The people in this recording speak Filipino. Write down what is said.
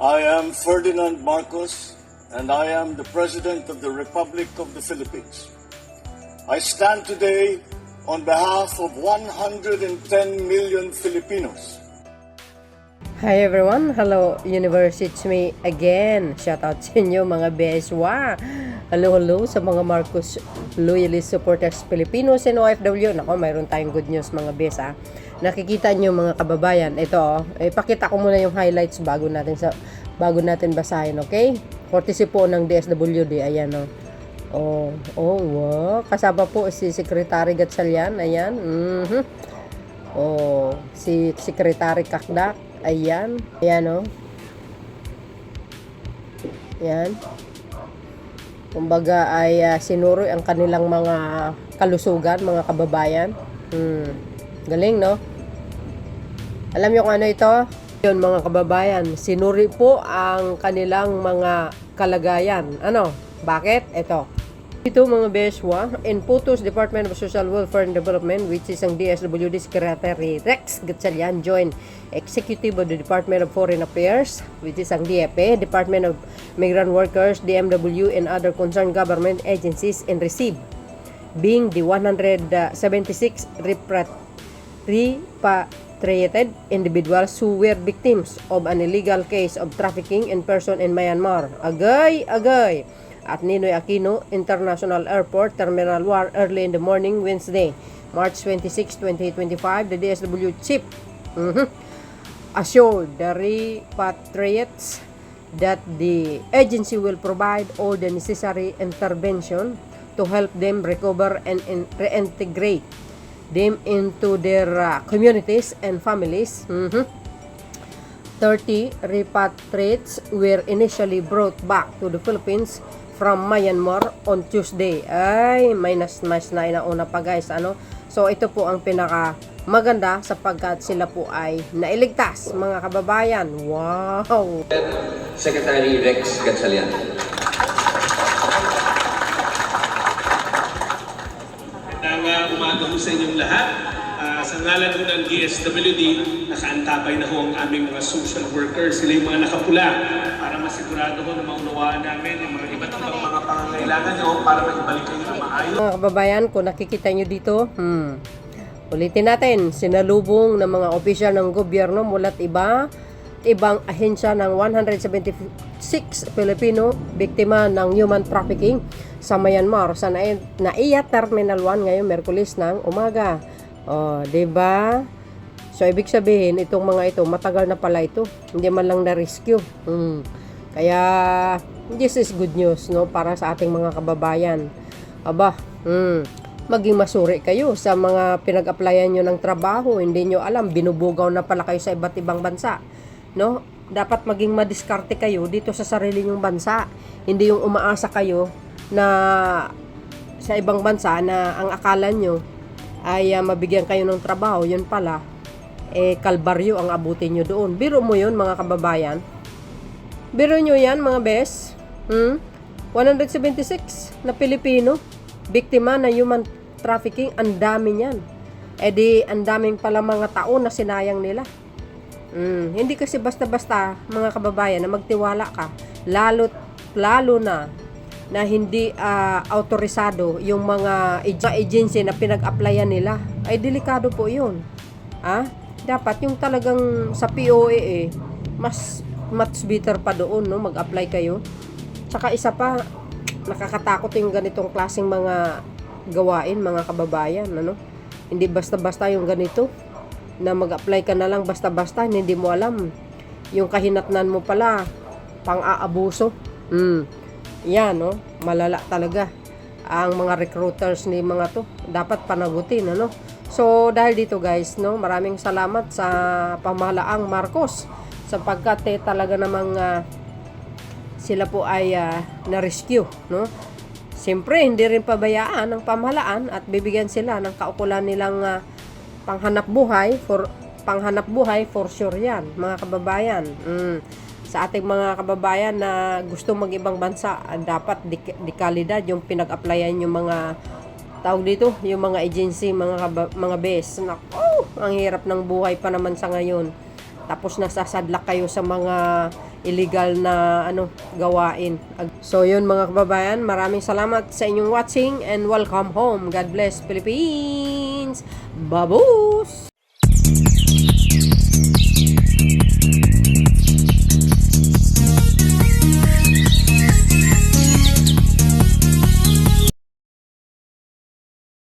I am Ferdinand Marcos, and I am the President of the Republic of the Philippines. I stand today on behalf of 110 million Filipinos. Hi everyone, hello universe, it's me again. Shout out sa inyo mga beswa. Hello sa mga Marcos loyalist supporters Filipinos and OFW. Nako, mayroon tayong good news mga besa. Nakikita nyo mga kababayan, ito ipakita ko muna yung highlights bago natin basahin, okay? Courtesy po ng DSWD, ayan wow, kasama po si Secretary Gatchalian, ayan. Si Secretary Kakdak, ayan yan. Kumbaga ay sinuroy ang kanilang mga kalusugan, mga kababayan. Galing, no? Alam niyo kung ano ito? Yun, mga kababayan, sinuri po ang kanilang mga kalagayan. Ano? Bakit? Ito. Ito mga beswa, in photos, Department of Social Welfare and Development, which is ang DSWD Secretary Rex Gatchalian, joined Executive of the Department of Foreign Affairs, which is ang DFA, Department of Migrant Workers, DMW, and other concerned government agencies, and receive being the 176 repatriated individuals who were victims of an illegal case of trafficking in person in Myanmar. Agay! At Ninoy Aquino International Airport, Terminal 1, early in the morning, Wednesday, March 26, 2025, the DSW chief assured the repatriates that the agency will provide all the necessary intervention to help them recover and reintegrate them into their communities and families. 30 repatriates were initially brought back to the Philippines from Myanmar on Tuesday. Ay, may na inauna pa guys, ano? So ito po ang pinaka maganda sapagkat sila po ay nailigtas, mga kababayan. Wow! Secretary Rex Gatchalian. Magandang umaga po sa inyong lahat. Sa ngalan po ng DSWD, nakaantabay na ho ang aming mga social workers. Sila yung mga nakapula para masigurado ho na maunawaan namin yung mga iba't ibang mga pangangailangan nyo para maibalik kayo na maayos. Mga kababayan, kung nakikita nyo dito, ulitin natin, sinalubong ng mga opisyal ng gobyerno mula't ibang ahensya ng 176 Pilipino biktima ng human trafficking sa Myanmar sa NAIA Terminal 1 ngayong Merkulis ng umaga. Diba? So, ibig sabihin, itong mga ito, matagal na pala ito. Hindi man lang na-rescue. Kaya, this is good news, no? Para sa ating mga kababayan. Aba, maging masuri kayo sa mga pinag-applyan nyo ng trabaho. Hindi nyo alam, binubugaw na pala kayo sa iba't ibang bansa. No? Dapat maging madiskarte kayo dito sa sarili nyong bansa. Hindi yung umaasa kayo na sa ibang bansa na ang akala nyo ay mabigyan kayo ng trabaho, yun pala kalbaryo ang abutin nyo doon. Biro mo yun mga kababayan, biro nyo yan mga bes. 176 na Pilipino biktima na human trafficking, ang dami niyan. Di ang daming pala mga taon na sinayang nila. Hindi kasi basta-basta mga kababayan na magtiwala ka, lalo na hindi autorisado yung mga agency na pinag-applyan nila, ay delikado po yun. Dapat yung talagang sa POA mas much better pa doon, no? Mag-apply kayo. Tsaka isa pa, nakakatakot yung ganitong klaseng mga gawain, mga kababayan, ano? Hindi basta-basta yung ganito na mag-apply ka na lang basta-basta, hindi mo alam yung kahinatnan mo pala pang-aabuso. Yan, no? Malala talaga ang mga recruiters ni mga to. Dapat panagutin, ano? So, dahil dito guys, no? Maraming salamat sa pamahalaang Marcos sapagkat talaga namang sila po ay na-rescue, no? Siyempre, hindi rin pabayaan ng pamahalaan at bibigyan sila ng kaukulan nilang panghanap buhay for sure yan, mga kababayan. Sa ating mga kababayan na gusto mag-ibang bansa, dapat dekalidad yung pinag-applyan yung mga tawag dito, yung mga agency, mga bes. Nako, ang hirap ng buhay pa naman sa ngayon. Tapos nasasadlak kayo sa mga illegal na gawain. So yun mga kababayan, maraming salamat sa inyong watching and welcome home. God bless Philippines. Babus!